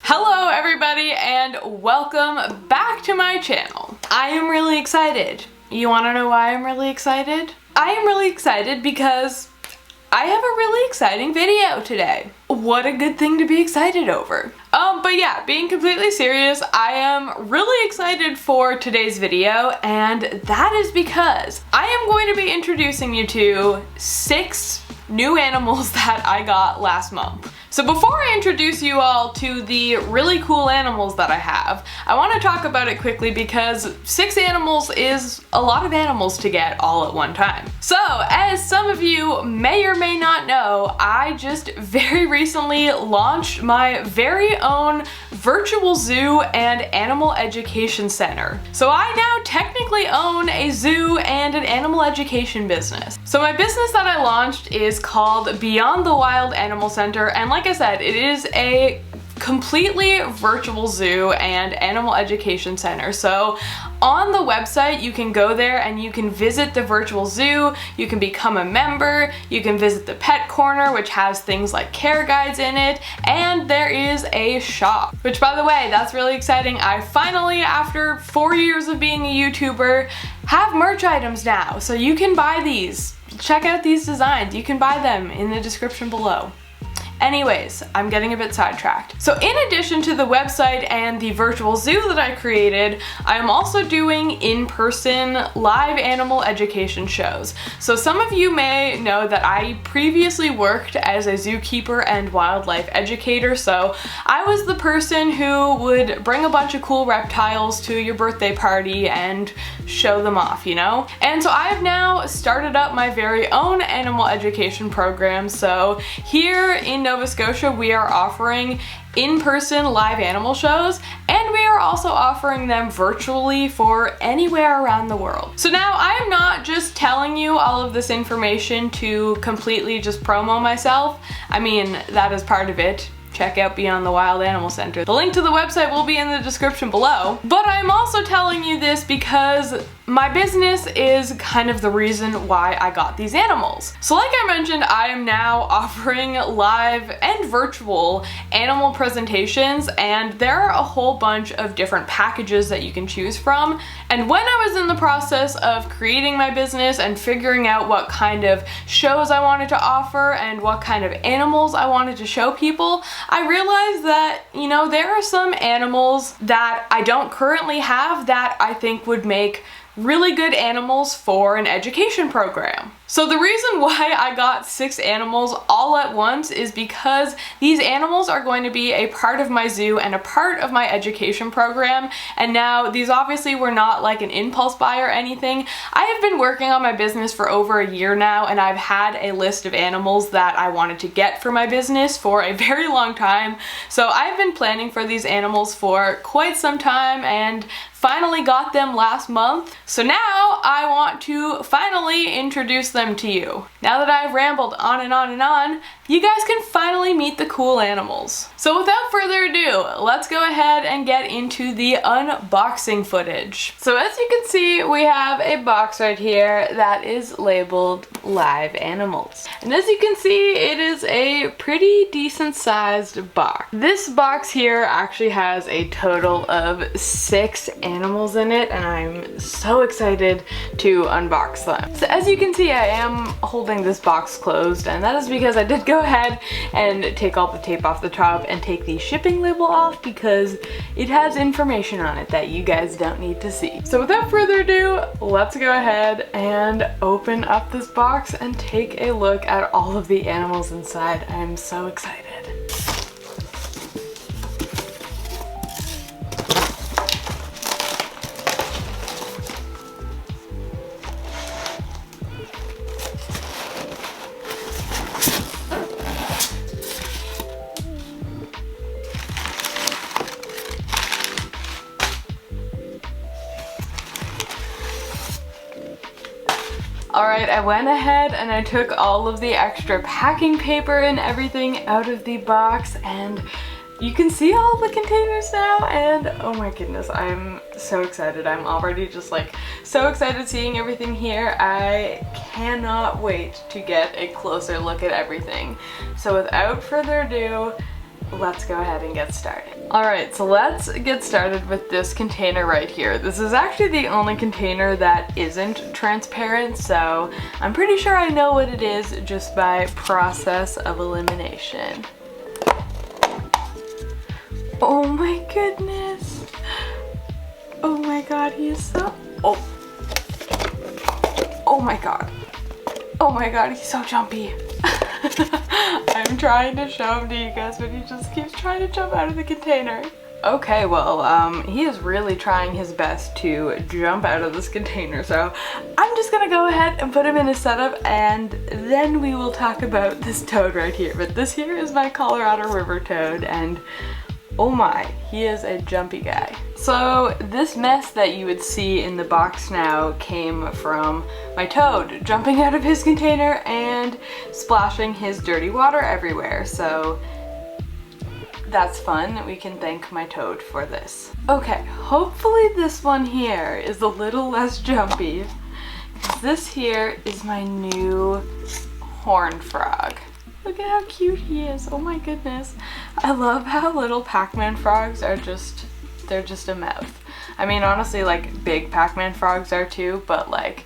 Hello everybody and welcome back to my channel. I am really excited. You wanna know why I'm really excited? I am really excited because I have a really exciting video today. What a good thing to be excited over. But yeah, being completely serious, I am really excited for today's video, and that is because I am going to be introducing you to 6 new animals that I got last month. So before I introduce you all to the really cool animals that I have, I want to talk about it quickly because 6 animals is a lot of animals to get all at one time. So as some of you may or may not know, I just very recently launched my very own virtual zoo and animal education center. So I now technically own a zoo and an animal education business. So my business that I launched is called Beyond the Wild Animal Center, and like I said, it is a completely virtual zoo and animal education center. So on the website you can go there and you can visit the virtual zoo, you can become a member, you can visit the pet corner which has things like care guides in it, and there is a shop, which by the way, that's really exciting. I finally, after 4 years of being a YouTuber, have merch items now, so you can buy these. Check out these designs, you can buy them in the description below. Anyways, I'm getting a bit sidetracked. So in addition to the website and the virtual zoo that I created, I am also doing in-person live animal education shows. So some of you may know that I previously worked as a zookeeper and wildlife educator, so I was the person who would bring a bunch of cool reptiles to your birthday party and show them off, you know? And so I have now started up my very own animal education program. So here in Nova Scotia, we are offering in-person live animal shows, and we are also offering them virtually for anywhere around the world. So now I am not just telling you all of this information to completely just promo myself. I mean, that is part of it. Check out Beyond the Wild Animal Center. The link to the website will be in the description below. But I'm also telling you this because my business is kind of the reason why I got these animals. So like I mentioned, I am now offering live and virtual animal presentations, and there are a whole bunch of different packages that you can choose from. And when I was in the process of creating my business and figuring out what kind of shows I wanted to offer and what kind of animals I wanted to show people, I realized that, you know, there are some animals that I don't currently have that I think would make really good animals for an education program. So the reason why I got 6 animals all at once is because these animals are going to be a part of my zoo and a part of my education program. And now these obviously were not like an impulse buy or anything. I have been working on my business for over a year now, and I've had a list of animals that I wanted to get for my business for a very long time. So I've been planning for these animals for quite some time and finally got them last month. So now I want to finally introduce them to you. Now that I've rambled on and on and on, you guys can finally meet the cool animals. So without further ado, let's go ahead and get into the unboxing footage. So as you can see, we have a box right here that is labeled live animals. And as you can see, it is a pretty decent sized box. This box here actually has a total of 6 animals in it, and I'm so excited to unbox them. So as you can see, I am holding this box closed, and that is because I did go ahead and take all the tape off the top and take the shipping label off because it has information on it that you guys don't need to see. So without further ado, let's go ahead and open up this box and take a look at all of the animals inside. I am so excited. Alright, I went ahead and I took all of the extra packing paper and everything out of the box, and you can see all the containers now, and oh my goodness, I'm so excited. I'm already just like so excited seeing everything here. I cannot wait to get a closer look at everything. So without further ado, let's go ahead and get started. Alright, so let's get started with this container right here. This is actually the only container that isn't transparent, so I'm pretty sure I know what it is just by process of elimination. Oh my goodness. Oh my god, he is so... Oh. Oh my god. Oh my god, he's so jumpy. I'm trying to show him to you guys, but he just keeps trying to jump out of the container. Okay, well, he is really trying his best to jump out of this container, so I'm just gonna go ahead and put him in a setup, and then we will talk about this toad right here. But this here is my Colorado River toad, and oh my, he is a jumpy guy. So this mess that you would see in the box now came from my toad jumping out of his container and splashing his dirty water everywhere. So that's fun. We can thank my toad for this. Okay, hopefully this one here is a little less jumpy. This here is my new horned frog. Look at how cute he is. Oh my goodness. I love how little Pac-Man frogs are they're just a mouth. I mean, honestly, like big Pac-Man frogs are too, but like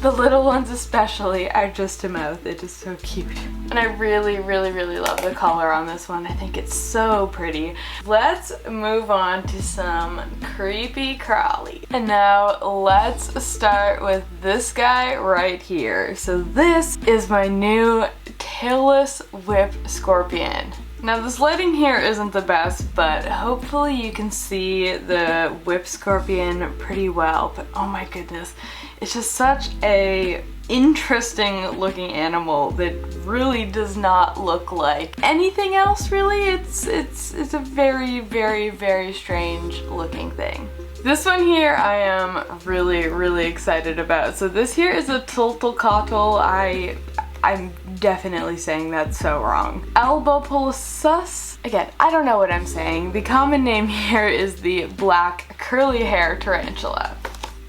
the little ones especially are just a mouth. They're just so cute. And I really, really, really love the color on this one. I think it's so pretty. Let's move on to some creepy crawly. And now let's start with this guy right here. So this is my new Tailless whip scorpion. Now this lighting here isn't the best, but hopefully you can see the whip scorpion pretty well. But oh my goodness, it's just such a interesting looking animal that really does not look like anything else really. It's a very, very, very strange looking thing. This one here I am really, really excited about. So this here is a Tiltlecottle. I'm definitely saying that so wrong. Albopolosus. Again, I don't know what I'm saying. The common name here is the black curly hair tarantula.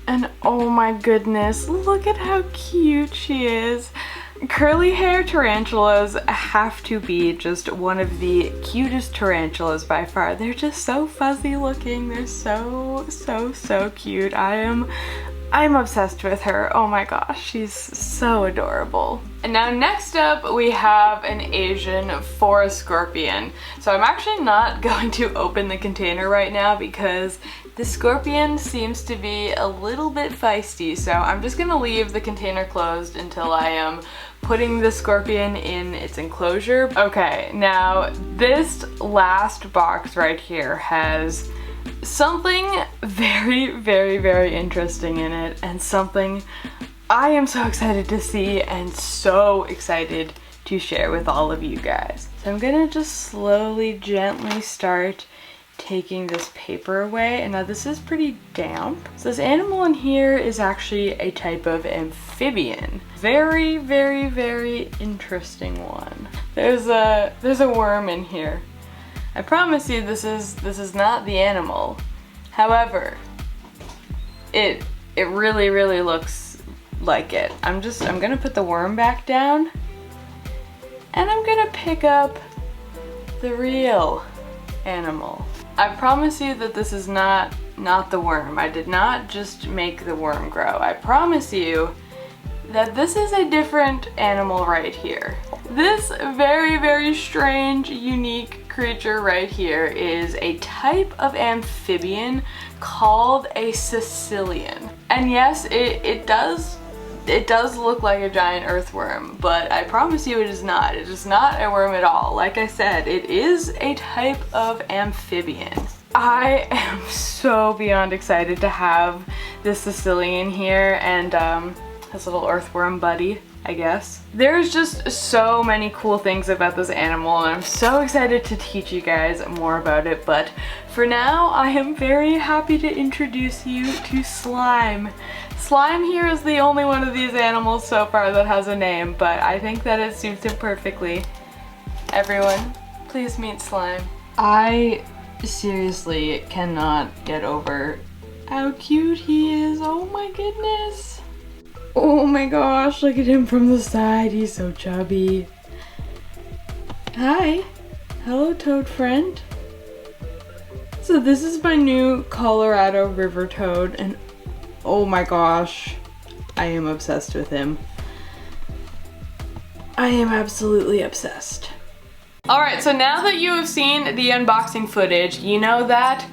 And oh my goodness, look at how cute she is. Curly hair tarantulas have to be just one of the cutest tarantulas by far. They're just so fuzzy looking. They're so, so, so cute. I'm obsessed with her. Oh my gosh, she's so adorable. And now next up we have an Asian forest scorpion. So I'm actually not going to open the container right now because the scorpion seems to be a little bit feisty. So I'm just gonna leave the container closed until I am putting the scorpion in its enclosure. Okay, now this last box right here has something very, very, very interesting in it, and something I am so excited to see and so excited to share with all of you guys. So I'm gonna just slowly, gently start taking this paper away. And now this is pretty damp. So this animal in here is actually a type of amphibian. Very, very, very interesting one. There's a worm in here. I promise you this is not the animal. However, it really, really looks like it. I'm gonna put the worm back down, and I'm gonna pick up the real animal. I promise you that this is not the worm. I did not just make the worm grow. I promise you that this is a different animal right here. This very, very strange, unique creature right here is a type of amphibian called a Caecilian. And yes, it does look like a giant earthworm, but I promise you it is not. It is not a worm at all. Like I said, it is a type of amphibian. I am so beyond excited to have this Caecilian here and his little earthworm buddy, I guess. There's just so many cool things about this animal, and I'm so excited to teach you guys more about it, but for now I am very happy to introduce you to Slime. Slime here is the only one of these animals so far that has a name, but I think that it suits him perfectly. Everyone, please meet Slime. I seriously cannot get over how cute he is. Oh my goodness. Oh my gosh, look at him from the side. He's so chubby. Hi. Hello, toad friend. So this is my new Colorado river toad, and oh my gosh, I am obsessed with him. I am absolutely obsessed. Alright, so now that you have seen the unboxing footage, you know that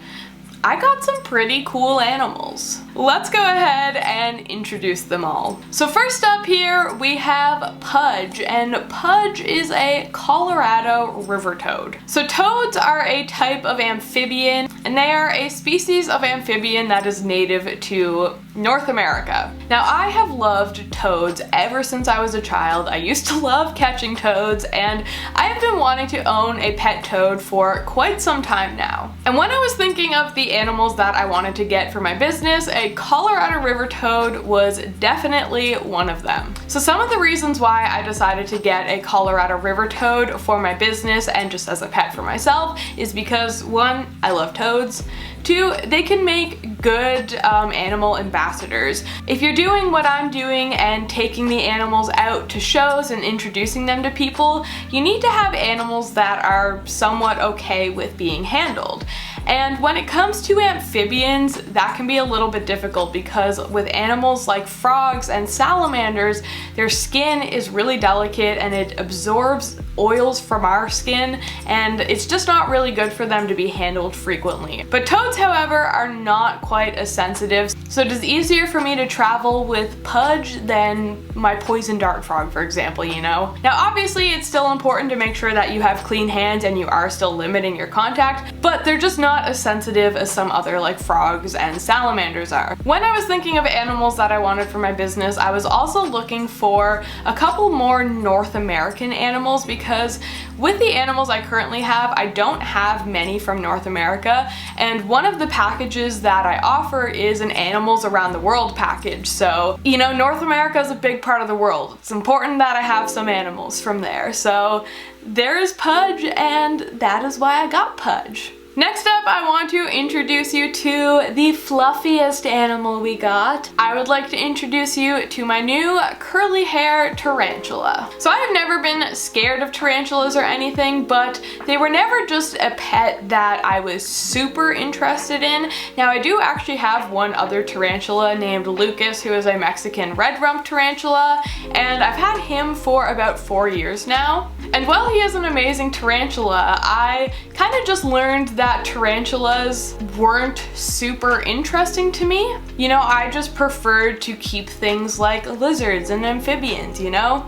I got some pretty cool animals. Let's go ahead and introduce them all. So first up here we have Pudge, and Pudge is a Colorado river toad. So toads are a type of amphibian, and they are a species of amphibian that is native to North America. Now I have loved toads ever since I was a child. I used to love catching toads, and I have been wanting to own a pet toad for quite some time now. And when I was thinking of the animals that I wanted to get for my business, a Colorado river toad was definitely one of them. So some of the reasons why I decided to get a Colorado river toad for my business and just as a pet for myself is because, one, I love toads. Two, they can make good animal ambassadors. If you're doing what I'm doing and taking the animals out to shows and introducing them to people, you need to have animals that are somewhat okay with being handled. And when it comes to amphibians, that can be a little bit difficult because with animals like frogs and salamanders, their skin is really delicate and it absorbs oils from our skin, and it's just not really good for them to be handled frequently. But toads, however, are not quite as sensitive, so it is easier for me to travel with Pudge than my poison dart frog, for example, you know? Now obviously it's still important to make sure that you have clean hands and you are still limiting your contact, but they're just not as sensitive as some other like frogs and salamanders are. When I was thinking of animals that I wanted for my business, I was also looking for a couple more North American animals because with the animals I currently have, I don't have many from North America, and one of the packages that I offer is an animals around the world package. So, you know, North America is a big part of the world. It's important that I have some animals from there. So there is Pudge, and that is why I got Pudge. Next up, I want to introduce you to the fluffiest animal we got. I would like to introduce you to my new curly hair tarantula. So I have never been scared of tarantulas or anything, but they were never just a pet that I was super interested in. Now I do actually have one other tarantula named Lucas, who is a Mexican red rump tarantula, and I've had him for about 4 years now. And while he is an amazing tarantula, I kind of just learned that tarantulas weren't super interesting to me. You know, I just preferred to keep things like lizards and amphibians, you know?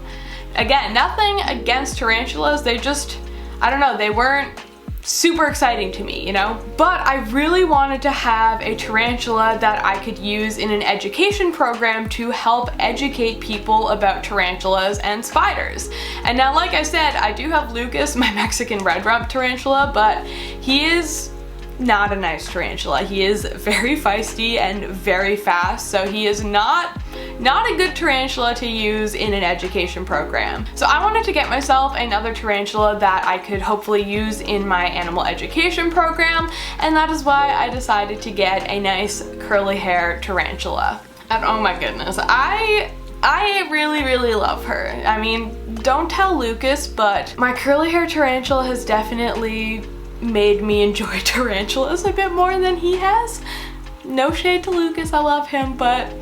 Again, nothing against tarantulas, they just, I don't know, they weren't super exciting to me, you know? But I really wanted to have a tarantula that I could use in an education program to help educate people about tarantulas and spiders. And now, like I said, I do have Lucas, my Mexican red rump tarantula, but he is not a nice tarantula. He is very feisty and very fast, so he is not a good tarantula to use in an education program. So I wanted to get myself another tarantula that I could hopefully use in my animal education program, and that is why I decided to get a nice curly hair tarantula. And oh my goodness, I really love her. I mean, don't tell Lucas, but my curly hair tarantula has definitely made me enjoy tarantulas a bit more than he has. No shade to Lucas, I love him, but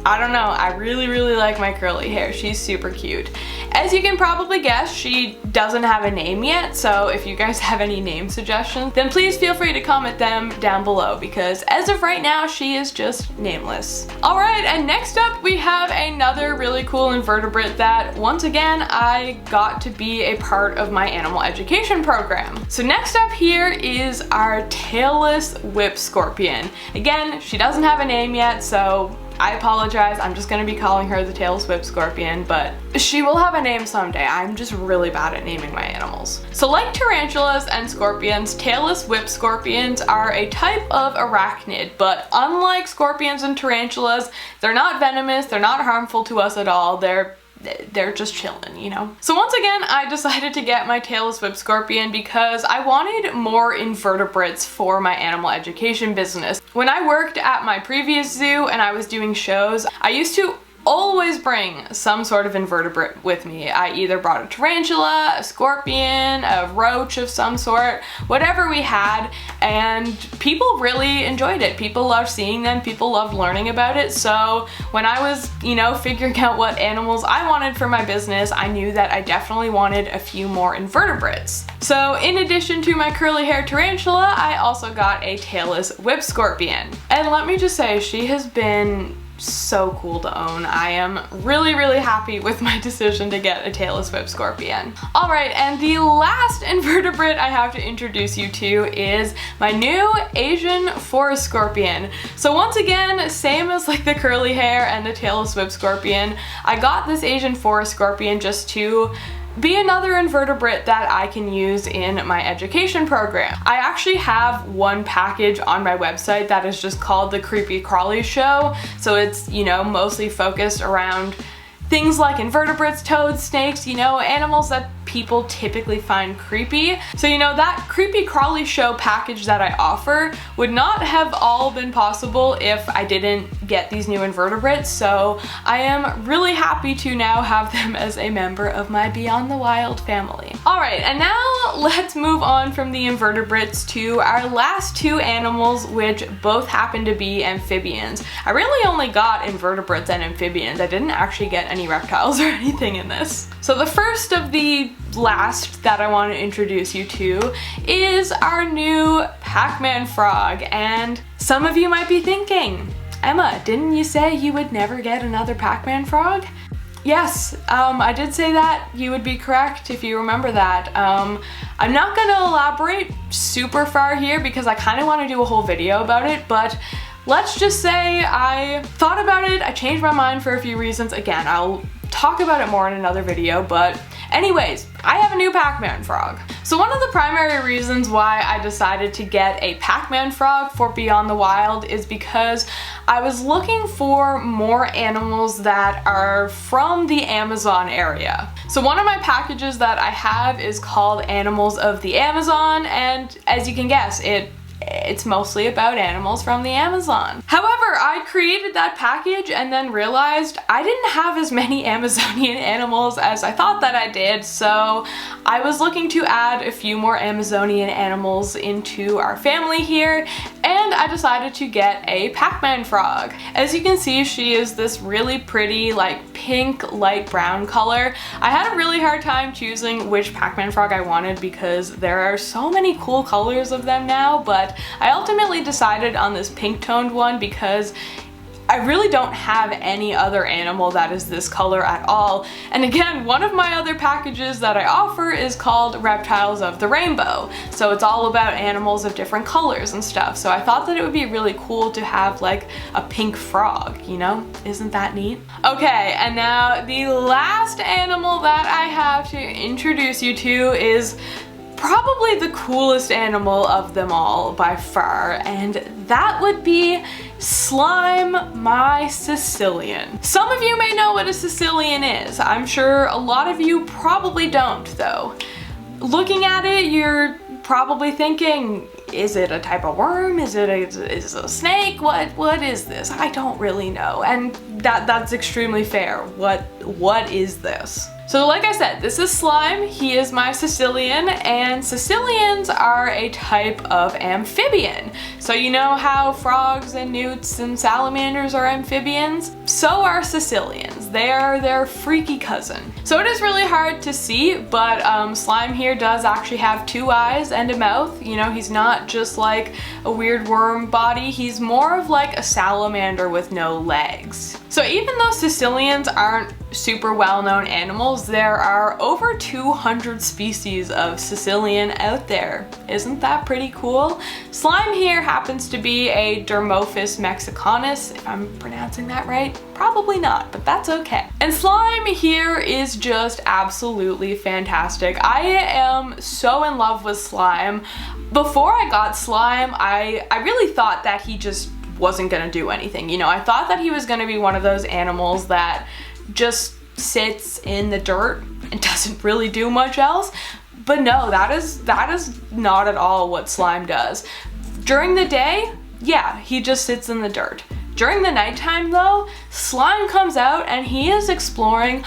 I don't know, I really like my curly hair. She's super cute. As you can probably guess, she doesn't have a name yet, so if you guys have any name suggestions, then please feel free to comment them down below, because as of right now, she is just nameless. Alright, and next up we have another really cool invertebrate that, once again, I got to be a part of my animal education program. So next up here is our tailless whip scorpion. Again, she doesn't have a name yet, so I apologize, I'm just gonna be calling her the tailless whip scorpion, but she will have a name someday. I'm just really bad at naming my animals. So like tarantulas and scorpions, tailless whip scorpions are a type of arachnid, but unlike scorpions and tarantulas, they're not venomous, they're not harmful to us at all, they're just chilling, you know? So once again, I decided to get my tailless whip scorpion because I wanted more invertebrates for my animal education business. When I worked at my previous zoo and I was doing shows, I used to always bring some sort of invertebrate with me. I either brought a tarantula, a scorpion, a roach of some sort, whatever we had, and people really enjoyed it. People loved seeing them, people loved learning about it, so when I was, you know, figuring out what animals I wanted for my business, I knew that I definitely wanted a few more invertebrates. So in addition to my curly hair tarantula, I also got a tailless whip scorpion. And let me just say, she has been so cool to own. I am really, really happy with my decision to get a tailless whip scorpion. Alright, and the last invertebrate I have to introduce you to is my new Asian forest scorpion. So once again, same as like the curly hair and the tailless whip scorpion, I got this Asian forest scorpion just to be another invertebrate that I can use in my education program. I actually have one package on my website that is just called the Creepy Crawly Show, so it's, you know, mostly focused around things like invertebrates, toads, snakes, you know, animals that people typically find creepy. So, you know, that Creepy Crawly Show package that I offer would not have all been possible if I didn't get these new invertebrates, so I am really happy to now have them as a member of my Beyond the Wild family. Alright, and now let's move on from the invertebrates to our last two animals, which both happen to be amphibians. I really only got invertebrates and amphibians. I didn't actually get any reptiles or anything in this. So the first of the last that I want to introduce you to is our new Pac-Man frog, and some of you might be thinking, Emma, didn't you say you would never get another Pac-Man frog? Yes, I did say that. You would be correct if you remember that. I'm not going to elaborate super far here because I kind of want to do a whole video about it, but let's just say I thought about it, I changed my mind for a few reasons. Again, I'll talk about it more in another video, but anyways, I have a new Pac-Man frog. So one of the primary reasons why I decided to get a Pac-Man frog for Beyond the Wild is because I was looking for more animals that are from the Amazon area. So one of my packages that I have is called Animals of the Amazon, and as you can guess, it's mostly about animals from the Amazon. However, I created that package and then realized I didn't have as many Amazonian animals as I thought that I did, so I was looking to add a few more Amazonian animals into our family here, and I decided to get a Pac-Man frog. As you can see, she is this really pretty, like, pink, light brown color. I had a really hard time choosing which Pac-Man frog I wanted because there are so many cool colors of them now, but I ultimately decided on this pink toned one because I really don't have any other animal that is this color at all. And again, one of my other packages that I offer is called Reptiles of the Rainbow. So it's all about animals of different colors and stuff. So I thought that it would be really cool to have like a pink frog, you know? Isn't that neat? Okay, and now the last animal that I have to introduce you to is probably the coolest animal of them all by far, and that would be Slime, my Caecilian. Some of you may know what a Caecilian is. I'm sure a lot of you probably don't though. Looking at it, you're probably thinking, is it a type of worm? Is it a snake? What is this? I don't really know, and that's extremely fair. What is this? So like I said, this is Slime, he is my Caecilian, and Caecilians are a type of amphibian. So you know how frogs and newts and salamanders are amphibians? So are Caecilians. They are their freaky cousin. So it is really hard to see, but Slime here does actually have two eyes and a mouth. You know, he's not just like a weird worm body, he's more of like a salamander with no legs. So even though Caecilians aren't super well-known animals, there are over 200 species of Caecilian out there. Isn't that pretty cool? Slime here happens to be a Dermophis mexicanus, if I'm pronouncing that right. Probably not, but that's okay. And Slime here is just absolutely fantastic. I am so in love with Slime. Before I got Slime, I really thought that he just wasn't gonna do anything. You know, I thought that he was gonna be one of those animals that just sits in the dirt and doesn't really do much else. But no, that is not at all what Slime does. During the day, yeah, he just sits in the dirt. During the nighttime though, Slime comes out and he is exploring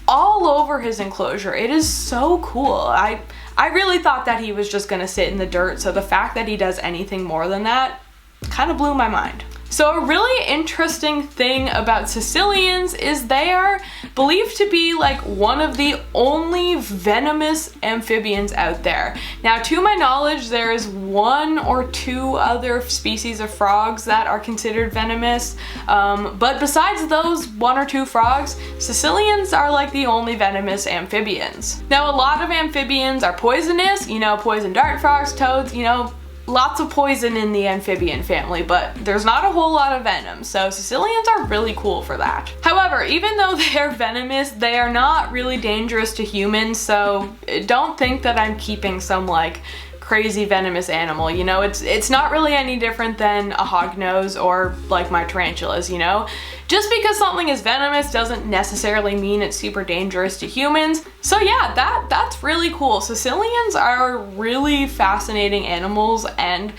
all over his enclosure. It is so cool. I really thought that he was just gonna sit in the dirt, so the fact that he does anything more than that kind of blew my mind. So a really interesting thing about Caecilians is they are believed to be like one of the only venomous amphibians out there. Now, to my knowledge, there is 1 or 2 other species of frogs that are considered venomous, but besides those 1 or 2 frogs, Caecilians are like the only venomous amphibians. Now, a lot of amphibians are poisonous, you know, poison dart frogs, toads, you know, lots of poison in the amphibian family, but there's not a whole lot of venom, so Caecilians are really cool for that. However, even though they're venomous, they are not really dangerous to humans, so don't think that I'm keeping some like crazy venomous animal, you know, it's not really any different than a hognose or like my tarantulas, you know? Just because something is venomous doesn't necessarily mean it's super dangerous to humans. So yeah, that's really cool. Caecilians are really fascinating animals, and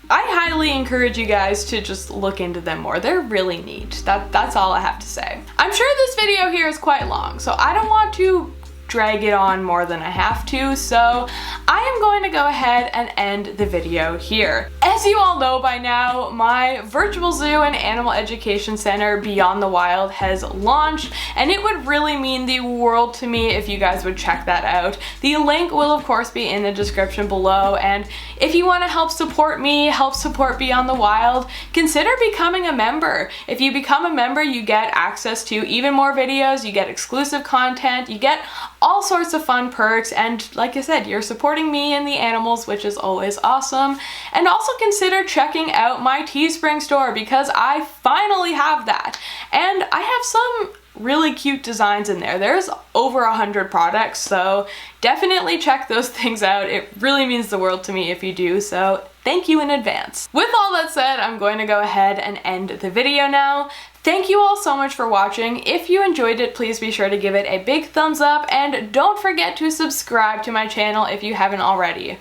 I highly encourage you guys to just look into them more. They're really neat. That's all I have to say. I'm sure this video here is quite long, so I don't want to drag it on more than I have to, so I am going to go ahead and end the video here. As you all know by now, my virtual zoo and animal education center Beyond the Wild has launched, and it would really mean the world to me if you guys would check that out. The link will of course be in the description below, and if you want to help support me, help support Beyond the Wild, consider becoming a member. If you become a member, you get access to even more videos, you get exclusive content, you get all sorts of fun perks, and like I said, you're supporting me and the animals, which is always awesome. And also consider checking out my Teespring store, because I finally have that, and I have some really cute designs in there. There's over 100 products, so definitely check those things out. It really means the world to me if you do, so thank you in advance. With all that said, I'm going to go ahead and end the video now. Thank you all so much for watching. If you enjoyed it, please be sure to give it a big thumbs up, and don't forget to subscribe to my channel if you haven't already.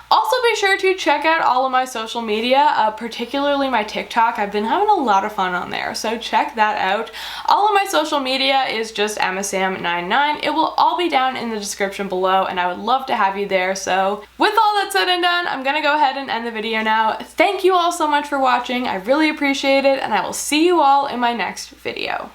Also be sure to check out all of my social media, particularly my TikTok. I've been having a lot of fun on there, so check that out. All of my social media is just EmmaSam99. It will all be down in the description below, and I would love to have you there. So with all that said and done, I'm gonna go ahead and end the video now. Thank you all so much for watching. I really appreciate it, and I will see you all in my next video.